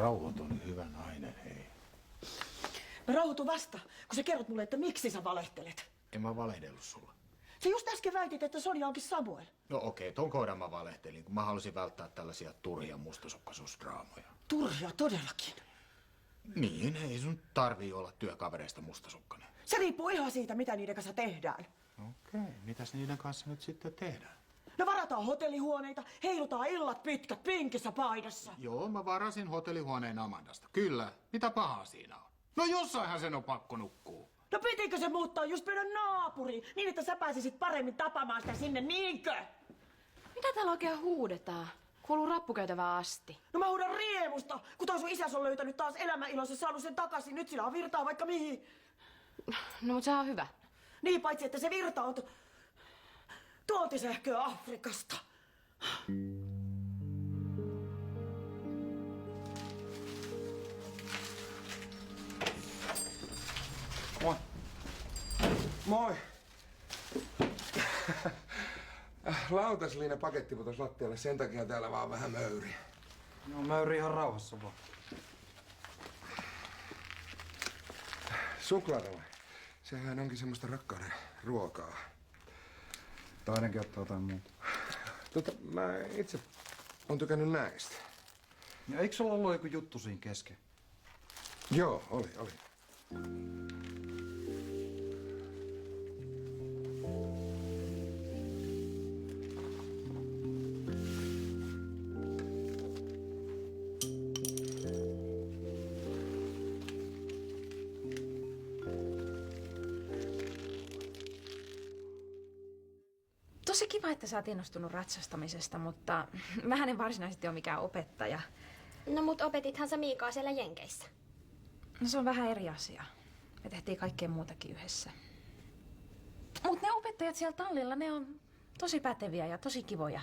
rauhoiton hyvä nainen, hei. Mä rauhoitun vasta, kun sä kerrot mulle, että miksi sä valehtelet. En mä valehdellut sulla. Sä just äsken väitit, että Sonja onkin Samuel. No okei, ton kohdan mä valehtelin, kun mä halusin välttää tällaisia turhia mustasukkaisuusdraamoja. Turhia todellakin. Niin, ei sun tarvii olla työkavereista mustasukkainen. Se riippuu ihan siitä, mitä niiden kanssa tehdään. Okei, mitäs niiden kanssa nyt sitten tehdään? No varataan hotellihuoneita, heilutaan illat pitkät pinkissä paidassa. Joo, mä varasin hotellihuoneen Amandasta. Kyllä, mitä pahaa siinä on? No jossainhan sen on pakko nukkua. No pitikö se muuttaa just meidän naapuriin, niin että sä pääsisit paremmin tapamaan sitä sinne, niinkö? Mitä täällä oikein huudetaan? Kuuluu rappukäytävää asti. No mä huudan riemusta, kun toi sun isäs on löytänyt taas elämänilonsa, saanut sen takaisin. Nyt sillä on virtaa vaikka mihin. No mut sehän on hyvä. Niin, paitsi että se virta on tuontisähköä Afrikasta. Moi. Moi. Lautasliina paketti putos lattialle, sen takia täällä vaan vähän möyriä. No möyri ihan rauhassa vaan. Suklaata vai? Sehän onkin semmoista rakkauden ruokaa. Toinenkin ottaa jotain muuta. Mä itse on tykännyt näistä. Ja eikö sulla ollut joku juttu siinä kesken? Joo, oli. Tosi kiva, että sä oot innostunut ratsastamisesta, mutta mähän en varsinaisesti ole mikään opettaja. No mut opetithan sä Miikaa siellä Jenkeissä. No se on vähän eri asia. Me tehtiin kaikkea muutakin yhdessä. Mut ne opettajat siellä tallilla, ne on tosi päteviä ja tosi kivoja.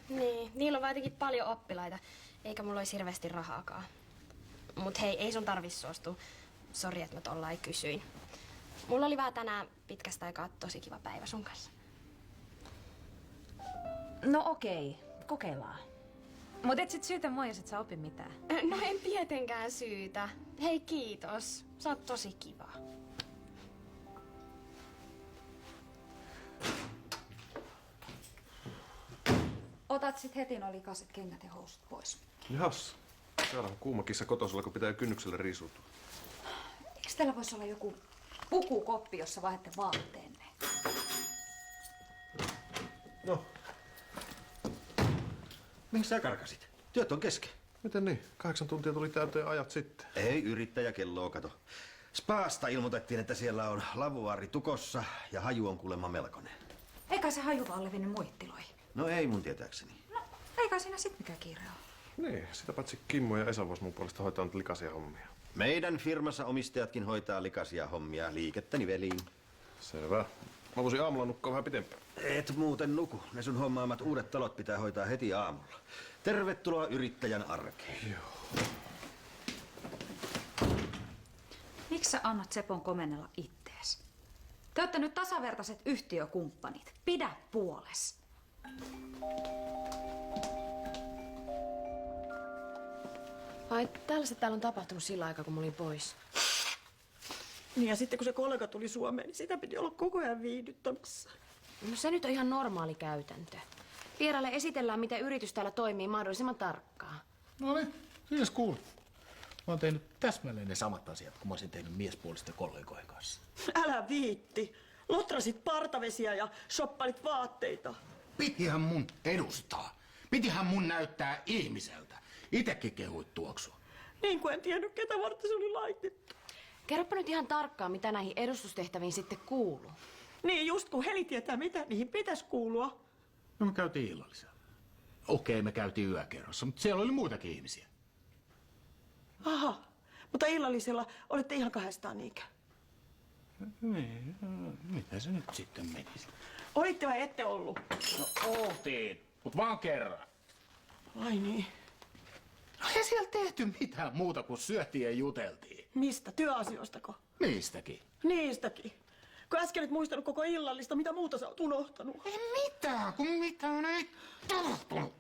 Niin, niillä on vaan jotenkin paljon oppilaita, eikä mulla olisi hirveästi rahaakaan. Mut hei, ei sun tarvis suostua. Sori, että mä tollain kysyin. Mulla oli vaan tänään pitkästä aikaa tosi kiva päivä sun kanssa. No okei, kokeillaan. Mut et sit syytä mua, jos et sä opi mitään. No en tietenkään syytä. Hei, kiitos. Sä oot tosi kiva. Otat sit heti nuo likaiset kengät ja housut pois. Jahas. Täällä on kuuma kissa kotosalla, kun pitää kynnykselle riisuutua. Eikö täällä voisi olla joku pukukoppi, jossa vaihdatte vaatteenne? No. Mihin sä karkasit? Työt on kesken. Miten niin? 8 tuntia tuli täyteen ajat sitten. Ei yrittäjäkelloa, kato. Spaasta ilmoitettiin, että siellä on lavuaari tukossa ja haju on kuulemma melkoinen. Eikä se haju vaan levinnyt muihin tiloihin. No ei mun tietääkseni. No, eikä siinä sit mikään kiire ole. Niin, sitä paitsi Kimmo ja Esa vois mun puolesta hoitaa nyt likaisia hommia. Meidän firmassa omistajatkin hoitaa likaisia hommia liikettä niveliin. Selvä. Mä voisin aamulla nukkua vähän pitempään. Et muuten nuku. Ne sun hommaamat uudet talot pitää hoitaa heti aamulla. Tervetuloa yrittäjän arkeen. Joo. Miksi sä annat Sepon komennella ittees? Te olette nyt tasavertaiset yhtiökumppanit. Pidä puoles. Ai, täällä on tapahtunut sillä aikaa, kun mä olin pois. Niin ja sitten kun se kollega tuli Suomeen, niin sitä piti olla koko ajan viihdyttämässä. No se nyt on ihan normaali käytäntö. Vieraille esitellään, miten yritys täällä toimii mahdollisimman tarkkaan. No niin, siis kuulit. Mä oon tehnyt täsmälleen ne samat asiat, kun mä olisin tehnyt miespuolisten kollegojen kanssa. Älä viitti. Lotrasit partavesiä ja shoppailit vaatteita. Pitihän mun edustaa. Pitihän mun näyttää ihmiseltä. Itekin kehuit tuoksua. Niin kuin en tiennyt, ketä varten se oli laitettu. Kerropa nyt ihan tarkkaan, mitä näihin edustustehtäviin sitten kuuluu. Niin just kun Heli tietää, mitä niihin pitäisi kuulua. No me käytiin illallisella. Okei, me käytiin yökerrossa, mutta siellä oli muitakin ihmisiä. Aha, mutta illallisella olette ihan kahdestaan niinkö? Niin, mitä se nyt sitten menisi? Olitte vai ette ollut? No oltiin, mutta vaan kerran. Ai niin. No ei siellä tehty mitään muuta kuin syötiin ja juteltiin. Mistä? Työasioistako? Niistäkin. Niistäkin. Kun äsken et muistanut koko illallista, mitä muuta sä oot unohtanut? Ei mitään, kun mitään ei tapahtunut.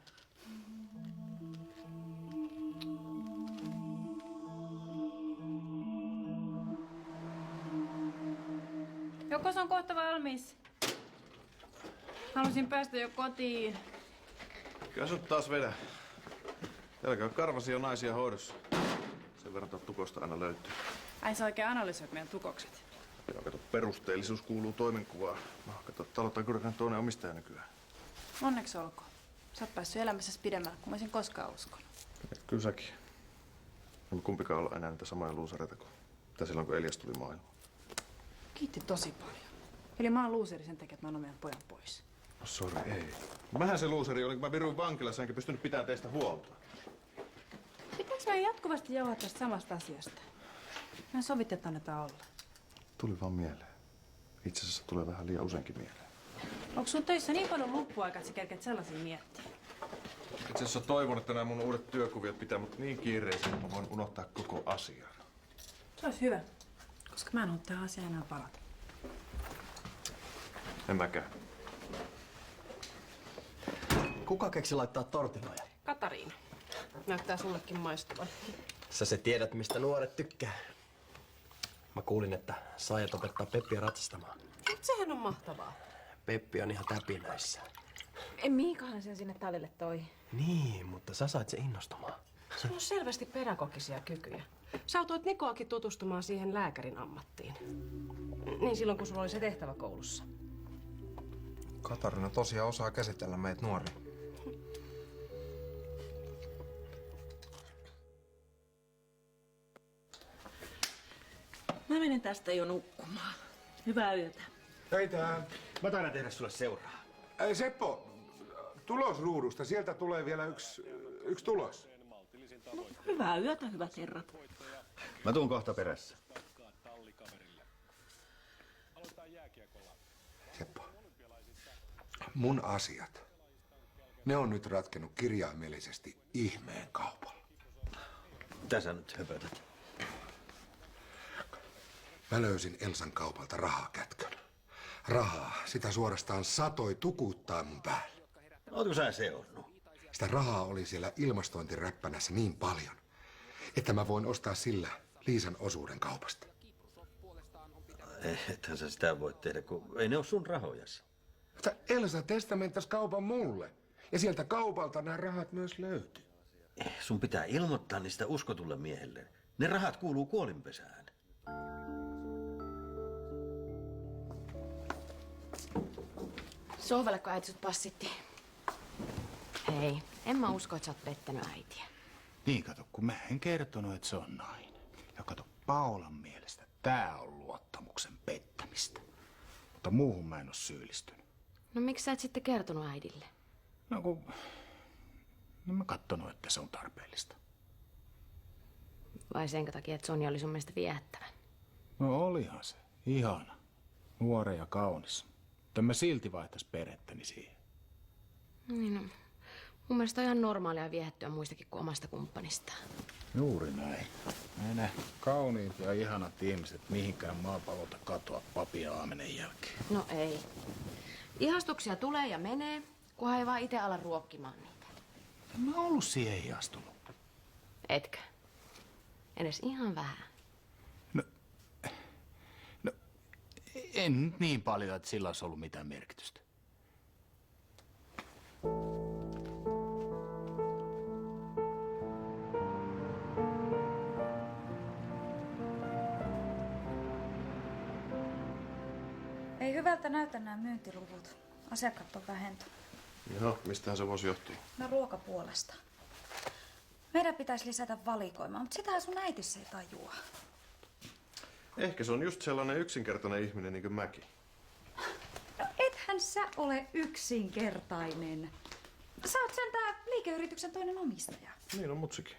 Kokos on kohta valmis. Halusin päästä jo kotiin. Kyllä sut taas vedä. Täällä käy karvasia naisia hoidossa. Sen verran tukosta aina löytyy. Ai sä oikein analysoit meidän tukokset. Joo, kato, perusteellisuus kuuluu toimenkuvaan. No, kato, talot on kyllä toinen omistaja nykyään. Onneksi olkoon. Sä oot päässyt elämässäsi pidemmälle kuin mä olisin koskaan uskonut. Kyllä säkin. Emme kumpikaan olla enää niitä samoja luusareita kuin silloin, kun Elias tuli maailmaan. Kiitti tosi paljon. Eli mä oon luuseri sen takia, että mä annan meidän pojan pois. No sori, ei. Mähän se luuseri oli, kun mä viruin vankilassa enkä pystynyt pitämään teistä huolta. Pitääkö mä jatkuvasti jauhaa tästä samasta asiasta? Me sovitetaan, että olla. Tuli vaan mieleen. Itse asiassa tulee vähän liian useinkin mieleen. Onko sun töissä niin paljon loppuaikaa, että sä kerkeät sellaisia miettiä? Itse asiassa toivon, että nämä mun uudet työkuviot pitää mut niin kiireisiä, että mä voin unohtaa koko asian. Se olisi hyvä, koska mä en halua tähän asiaan enää palata. En mäkään. Kuka keksi laittaa tortinoja? Katariina. Näyttää sullekin maistuvan. Sä se tiedät, mistä nuoret tykkää. Mä kuulin, että sä aiot opettaa Peppiä ratsastamaan. Mut sehän on mahtavaa. Peppi on ihan täpinöissä. Miikahan sen sinne tallille toi. Niin, mutta sä sait se innostumaan. Sulla on selvästi pedagogisia kykyjä. Sä autoit Nikoakin tutustumaan siihen lääkärin ammattiin. Niin silloin, kun sulla oli se tehtävä koulussa. Katarina tosiaan osaa käsitellä meitä nuoria. Mä menen tästä jo nukkumaan. Hyvää yötä. Hei tää. Mä taidan tehdä sulle seuraa. Seppo, tulosruudusta. Sieltä tulee vielä yksi tulos. Hyvää yötä, hyvät herrat. Mä tuun kohta perässä. Seppo, mun asiat, ne on nyt ratkennut kirjaimellisesti ihmeen kaupalla. Mitä sä nyt höpötät? Mä löysin Elsan kaupalta rahakätkön. Rahaa, sitä suorastaan satoi tukuttaa mun päälle. Ootko sä seurannut? Sitä rahaa oli siellä ilmastointiräppänässä niin paljon, että mä voin ostaa sillä Liisan osuuden kaupasta. Ethän sä sitä voi tehdä, kun ei ne ole sun rahojasi. Mutta Elsa testamenttas kaupan mulle. Ja sieltä kaupalta nämä rahat myös löytyy. Sun pitää ilmoittaa niistä uskotulle miehelle. Ne rahat kuuluu kuolinpesään. Sohvalle, äiti sut passitti. Hei, en mä usko, että sä oot pettänyt äitiä. Niin kato, kun mä en kertonut, että se on nainen. Ja kato, Paolan mielestä tää on luottamuksen pettämistä. Mutta muuhun mä en oo syyllistynyt. No miksi sä et sitten kertonut äidille? No kun... No mä kattonut, että se on tarpeellista. Vai sen takia, että Sonja oli sun mielestä viehättävä? No olihan se. Ihana. Nuori ja kaunis. Mutta mä silti vaihtais perhettäni siihen. Niin no. Mun mielestä on ihan normaalia viehättyä muistakin kuin omasta kumppanistaan. Juuri näin. Ei ne kauniit ja ihanat ihmiset mihinkään maapallolta katoa papin aamenen jälkeen. No ei. Ihastuksia tulee ja menee, kunhan ei vaan itse ala ruokkimaan niitä. En mä ollut siihen ihastunut. Etkö? Edes ihan vähän. No, en nyt niin paljon, että sillä olisi ollut mitään merkitystä. Ei hyvältä näytä nämä myyntiluvut. Asiakkaat on vähentynyt. Joo, mistähän se voisi johtua? No ruokapuolesta. Meidän pitäisi lisätä valikoimaa, mutta sitähän sun äitissä ei tajua. Ehkä se on just sellainen yksinkertainen ihminen niin kuin mäkin. No ethän sä ole yksinkertainen. Sä oot sentään liikeyrityksen toinen omistaja. Niin on mutsikin.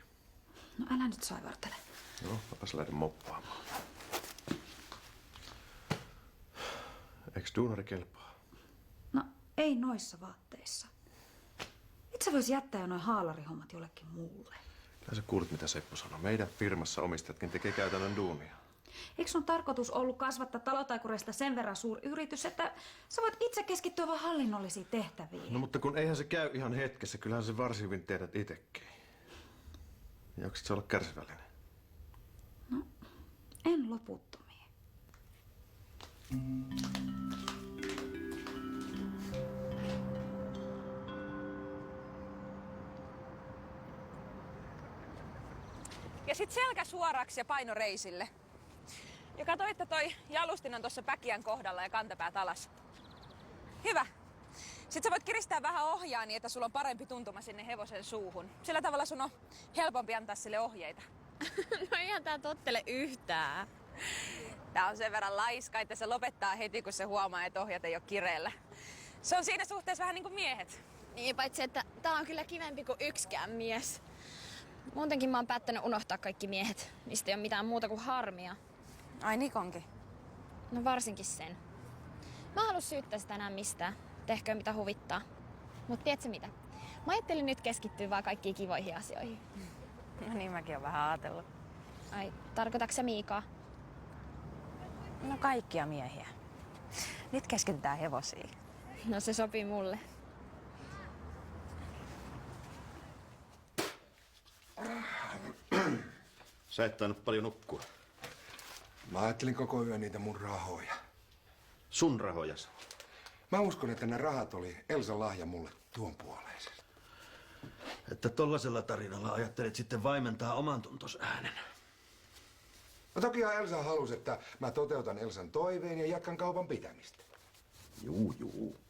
No älä nyt saivartele. Joo, mäpäs lähden moppaamaan. Eiks duunari kelpaa? No ei noissa vaatteissa. Et sä vois jättää jo noin haalarihommat jollekin muulle. Kyllä sä kuulit, mitä Seppo sanoi. Meidän firmassa omistajatkin tekee käytännön duunia. Eikö sun tarkoitus ollut kasvattaa talotaikureista sen verran suuri yritys, että sä voit itse keskittyä vaan hallinnollisiin tehtäviin? No mutta kun eihän se käy ihan hetkessä, kyllähän se varsin hyvin tiedät itekin. Jaksat sä olla kärsivällinen? No, en loputtomiin. Ja sit selkä suoraksi ja paino reisille. Ja kato, että toi jalustin on tuossa päkiän kohdalla ja kantapäät alas. Hyvä. Sitten sä voit kiristää vähän ohjaa niin, että sulla on parempi tuntuma sinne hevosen suuhun. Sillä tavalla sun on helpompi antaa sille ohjeita. No eihän tää tottele yhtään. Tää on sen verran laiska, että se lopettaa heti, kun se huomaa, että ohjat ei ole kireellä. Se on siinä suhteessa vähän niin kuin miehet. Niin, paitsi että tää on kyllä kivempi kuin yksikään mies. Muutenkin mä oon päättänyt unohtaa kaikki miehet. Niistä ei ole mitään muuta kuin harmia. Ai Nikonkin? No varsinkin sen. Mä halua syyttää sitä enää mistään. Tehkö mitä huvittaa. Mut tiedätkö mitä? Mä ajattelin nyt keskittyä vaan kaikkiin kivoihin asioihin. No niin mäkin oon vähän ajatellut. Ai, tarkoitatko sä Miikaa? No kaikkia miehiä. Nyt keskitytään hevosiin. No se sopii mulle. Sä et tainnut paljon nukkua. Mä ajattelin koko yön niitä mun rahoja. Sun rahojas. Mä uskon, että ne rahat oli Elsan lahja mulle tuon puoleisesti. Että tollasella tarinalla ajattelet sitten vaimentaa oman tuntos äänen. No tokihan Elsa halusi, että mä toteutan Elsan toiveen ja jatkan kaupan pitämistä. Juu.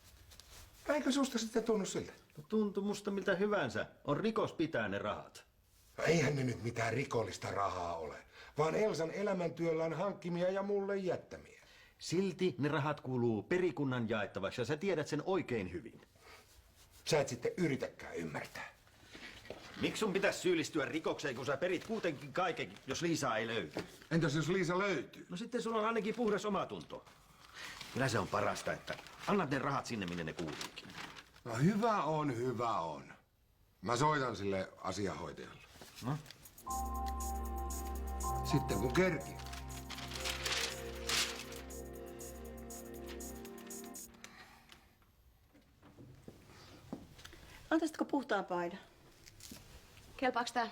Eikö susta sitten tunnu siltä? No tuntui musta miltä hyvänsä. On rikos pitää ne rahat. No eihän ne nyt mitään rikollista rahaa ole, vaan Elsan elämäntyöllään hankkimia ja mulle jättämiä. Silti ne rahat kuuluu perikunnan jaettavaksi ja sä tiedät sen oikein hyvin. Sä et sitten yritäkään ymmärtää. Miksi sun pitäisi syyllistyä rikokseen, kun sä perit kuitenkin kaiken, jos Liisaa ei löydy? Entäs jos Liisa löytyy? No sitten sulla on ainakin puhdas omatunto. Kyllä se on parasta, että annat ne rahat sinne, minne ne kuuluukin. No hyvä on. Mä soitan sille asiahoitajalle. No? Sitten kun kerki. Antaisitko puhtaan paidan? Kelpaaks tää?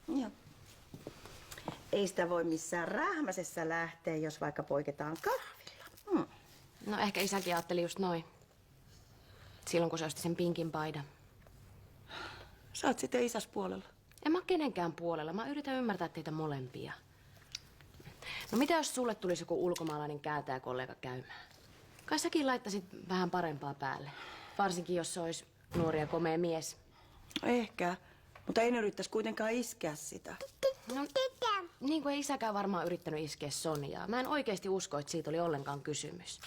Joo. Ei sitä voi missään rähmäsessä lähteä, jos vaikka poiketaan kahvilla. No ehkä isäkin ajatteli just noin. Silloin kun se osti sen pinkin paidan. Sä oot sitten isäs puolella. En mä oo kenenkään puolella. Mä yritän ymmärtää teitä molempia. No mitä jos sulle tulisi joku ulkomaalainen kääntäjäkollega käymään? Kai säkin laittaisit vähän parempaa päälle. Varsinkin jos se olisi nuori ja komea mies. Ehkä, mutta en yrittäisi kuitenkaan iskeä sitä. No, niin kuin ei isäkään varmaan yrittänyt iskeä Sonjaa. Mä en oikeasti usko, että siitä oli ollenkaan kysymys.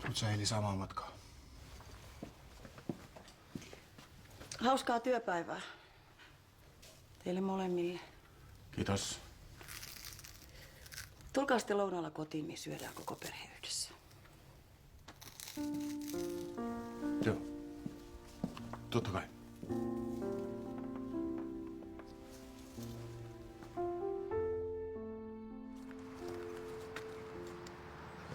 Mut sä Eli samaa matkaa. Hauskaa työpäivää. Teille molemmille. Kiitos. Tulkaa sitten lounaalla kotiin, niin syödään koko perhe yhdessä. Joo. Totta kai.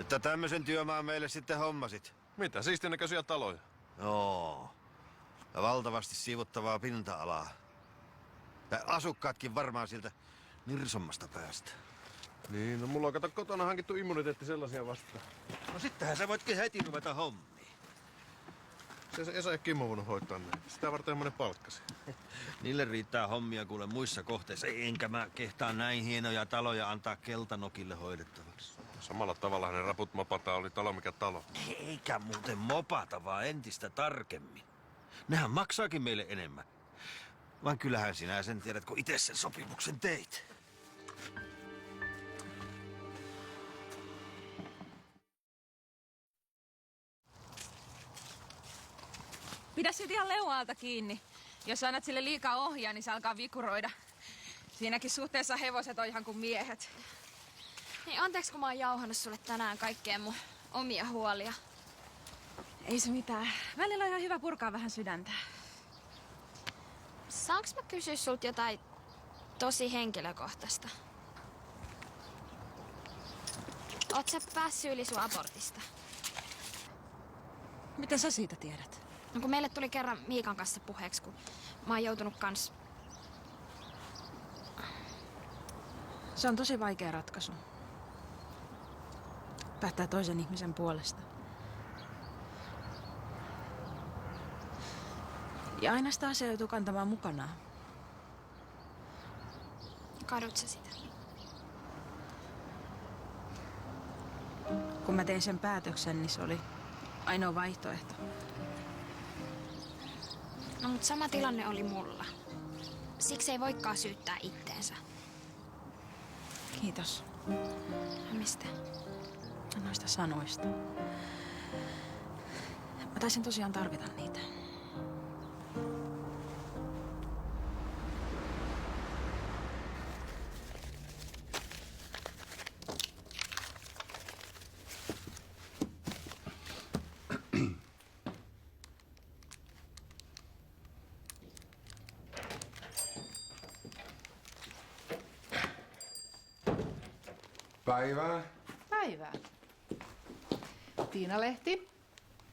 Että tämmöisen työmaan meille sitten hommasit. Mitä siistinäköisiä taloja? Joo. Ja valtavasti siivottavaa pinta-alaa. Ja asukkaatkin varmaan siltä nirsommasta päästä. Niin, no mulla on kato kotona hankittu immuniteetti sellaisia vastaan. No sittenhän sä voitkin heti ruveta hommiin. Se Esa ja Kimmo voinut hoitaa näin. Sitä varten monen palkkasi. Niille riittää hommia kuule muissa kohteissa. Enkä mä kehtaa näin hienoja taloja antaa keltanokille hoidettavaksi. Samalla tavalla hänen raput mopataan oli talo mikä talo. Eikä muuten mopata, vaan entistä tarkemmin. Nehän maksaakin meille enemmän. Vaan kyllähän sinä sen tiedät, kun itse sen sopimuksen teit. Pidä sit ihan leualta kiinni. Jos annat sille liikaa ohjaa, niin se alkaa vikuroida. Siinäkin suhteessa hevoset on ihan kuin miehet. Hei, anteeksi kun mä oon jauhannut sulle tänään kaikkea mun omia huolia. Ei se mitään. Välillä on ihan hyvä purkaa vähän sydäntä. Saanko mä kysyä sulta jotain tosi henkilökohtaista? Oot sä päässyt yli sun abortista? Mitä sä siitä tiedät? No kun meille tuli kerran Miikan kanssa puheeksi, kun mä oon joutunut kans... Se on tosi vaikea ratkaisu. Päättää toisen ihmisen puolesta. Ja aina sitä asiaa joutuu kantamaan mukanaan. Kadut sä sitä? Kun mä tein sen päätöksen, niin se oli ainoa vaihtoehto. No mut sama tilanne oli mulla. Siksi ei voikaan syyttää itteensä. Kiitos. Mistä? Noista sanoista. Mä taisin tosiaan tarvita niitä. Päivää. Päivää. Tiina Lehti,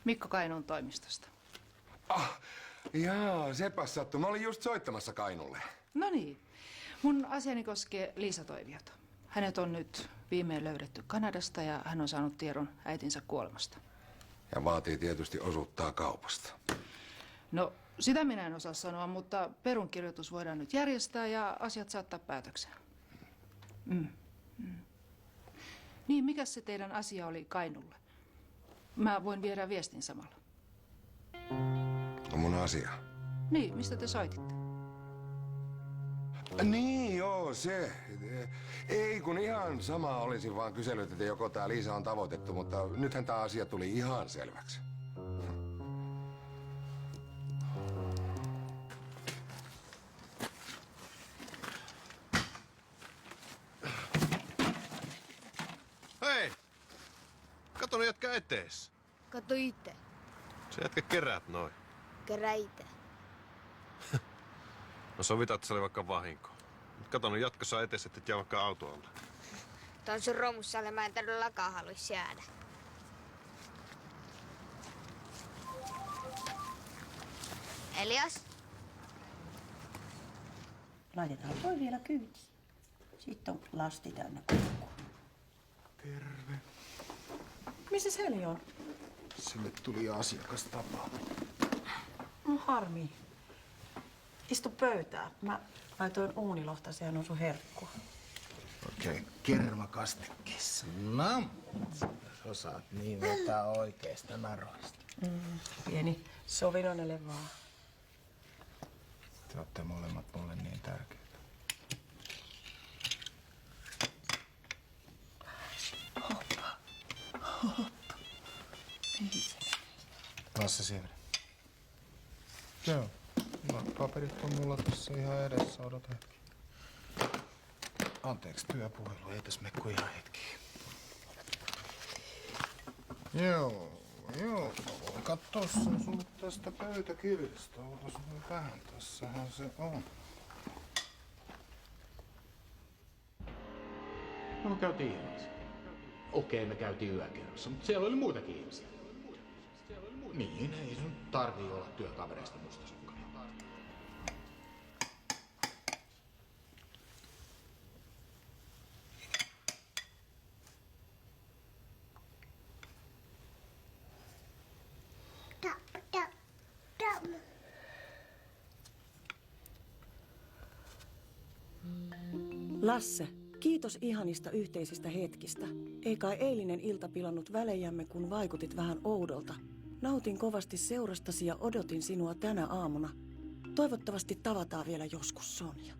Mikko Kainuun toimistosta. Jaa, sepäs sattui. Mä olin just soittamassa Kainulle. No niin. Mun asiani koskee Liisa Toiviota. Hänet on nyt viimein löydetty Kanadasta ja hän on saanut tiedon äitinsä kuolemasta. Ja vaatii tietysti osuuttaa kaupasta. No, sitä minä en osaa sanoa, mutta perunkirjoitus voidaan nyt järjestää ja asiat saattaa päätökseen. Niin, mikä se teidän asia oli Kainulle? Mä voin viedä viestin samalla. On mun asia. Niin, mistä te soititte? Niin, joo, se. Ei kun ihan sama olisin vaan kysellyt, että joko tää Liisa on tavoitettu, mutta nythän tää asia tuli ihan selväksi. Hei! Kato ne jätkä etees. Kato itse. Se jätkä keräät noin. Kerää itse. No sovitaan, että se oli vaikka vahinko. Mut kato nyt jatkossa etees, että et jää vaikka autolla. Tuon sun romussalle mä en todellakaan haluis jäädä. Elias? Laitetaan toi vielä kyytiin. Sitten on lasti täynnä kurkkua. Terve. Missä Heli on? Sille tuli asiakastapaaminen. No harmi. Istu pöytään. Mä laitoin uunilohtaseen on sun herkkua. Okei, kermakastikkeessa. No, osaat niin vetää oikeista naroista. Pieni sovinonelle vaan. Te olette molemmat mulle niin tärkeitä. Hoppa. Hoppa. Mihin se meni? Lasse Sievinen. Joo. No, paperit on mulla tässä ihan edessä. Odota hetki. Anteeksi, työpuhelu. Ei tässä mene kuin ihan hetki. Joo. Mä voin katsoa sen sulle tästä pöytäkirjasta. Otas nyt vähän. Tässähän se on. No, me käytiin illassa. Okei, me käytiin yökerrossa, mutta siellä oli muitakin ihmisiä. Niin, ei sun tarvii olla työkavereista mustasukkainen. Lasse, kiitos ihanista yhteisistä hetkistä. Ei kai eilinen ilta pilannut välejämme, kun vaikutit vähän oudolta. Nautin kovasti seurastasi ja odotin sinua tänä aamuna. Toivottavasti tavataan vielä joskus, Sonja.